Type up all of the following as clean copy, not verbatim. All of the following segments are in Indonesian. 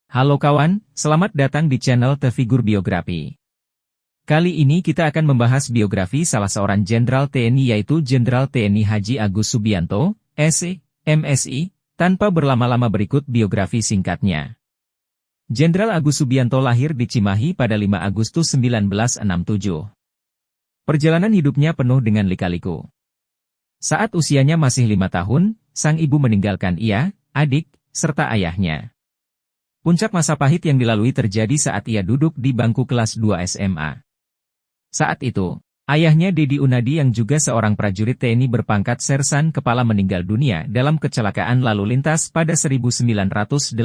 Halo kawan, selamat datang di channel The Figur Biografi. Kali ini kita akan membahas biografi salah seorang Jenderal TNI yaitu Jenderal TNI Haji Agus Subianto, SE, MSI, tanpa berlama-lama berikut biografi singkatnya. Jenderal Agus Subianto lahir di Cimahi pada 5 Agustus 1967. Perjalanan hidupnya penuh dengan lika-liku. Saat usianya masih 5 tahun, sang ibu meninggalkan ia, adik, serta ayahnya. Puncak masa pahit yang dilalui terjadi saat ia duduk di bangku kelas 2 SMA. Saat itu, ayahnya Dedi Unadi yang juga seorang prajurit TNI berpangkat sersan kepala meninggal dunia dalam kecelakaan lalu lintas pada 1984.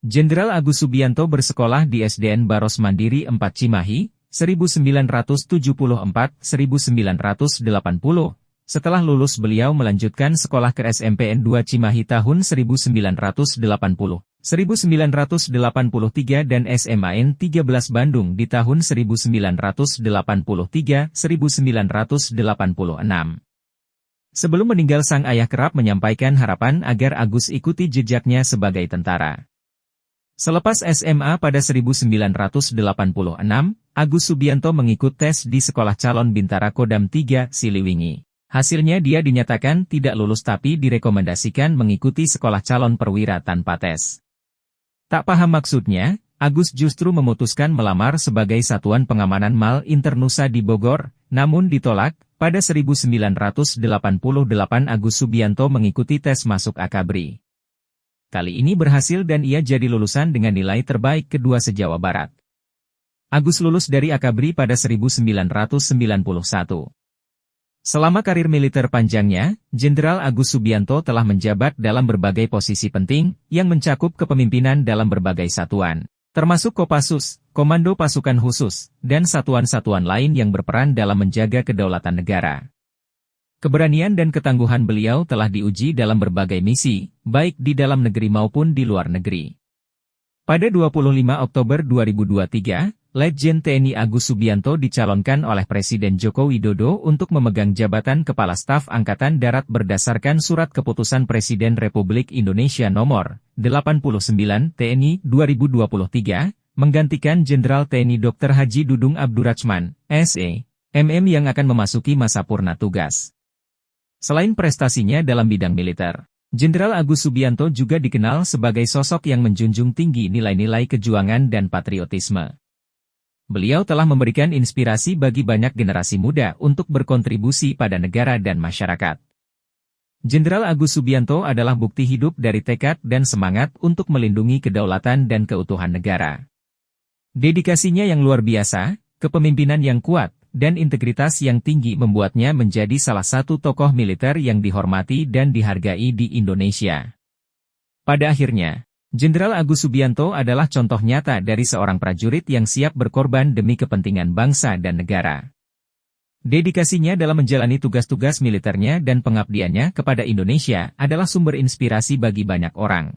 Jenderal Agus Subianto bersekolah di SDN Baros Mandiri 4 Cimahi, 1974-1980. Setelah lulus beliau melanjutkan sekolah ke SMPN 2 Cimahi tahun 1980, 1983 dan SMAN 13 Bandung di tahun 1983-1986. Sebelum meninggal sang ayah kerap menyampaikan harapan agar Agus ikuti jejaknya sebagai tentara. Selepas SMA pada 1986, Agus Subianto mengikut tes di Sekolah Calon Bintara Kodam 3, Siliwangi. Hasilnya dia dinyatakan tidak lulus tapi direkomendasikan mengikuti sekolah calon perwira tanpa tes. Tak paham maksudnya, Agus justru memutuskan melamar sebagai Satuan Pengamanan Mal Internusa di Bogor, namun ditolak. Pada 1988 Agus Subianto mengikuti tes masuk Akabri. Kali ini berhasil dan ia jadi lulusan dengan nilai terbaik kedua se-Jawa Barat. Agus lulus dari Akabri pada 1991. Selama karir militer panjangnya, Jenderal Agus Subianto telah menjabat dalam berbagai posisi penting, yang mencakup kepemimpinan dalam berbagai satuan, termasuk Kopassus, Komando Pasukan Khusus, dan satuan-satuan lain yang berperan dalam menjaga kedaulatan negara. Keberanian dan ketangguhan beliau telah diuji dalam berbagai misi, baik di dalam negeri maupun di luar negeri. Pada 25 Oktober 2023, Letjen TNI Agus Subianto dicalonkan oleh Presiden Joko Widodo untuk memegang jabatan Kepala Staf Angkatan Darat berdasarkan Surat Keputusan Presiden Republik Indonesia Nomor 89 TNI 2023, menggantikan Jenderal TNI Dr. Haji Dudung Abdurrachman, SE, MM yang akan memasuki masa purna tugas. Selain prestasinya dalam bidang militer, Jenderal Agus Subianto juga dikenal sebagai sosok yang menjunjung tinggi nilai-nilai kejuangan dan patriotisme. Beliau telah memberikan inspirasi bagi banyak generasi muda untuk berkontribusi pada negara dan masyarakat. Jenderal Agus Subianto adalah bukti hidup dari tekad dan semangat untuk melindungi kedaulatan dan keutuhan negara. Dedikasinya yang luar biasa, kepemimpinan yang kuat, dan integritas yang tinggi membuatnya menjadi salah satu tokoh militer yang dihormati dan dihargai di Indonesia. Pada akhirnya, Jenderal Agus Subianto adalah contoh nyata dari seorang prajurit yang siap berkorban demi kepentingan bangsa dan negara. Dedikasinya dalam menjalani tugas-tugas militernya dan pengabdiannya kepada Indonesia adalah sumber inspirasi bagi banyak orang,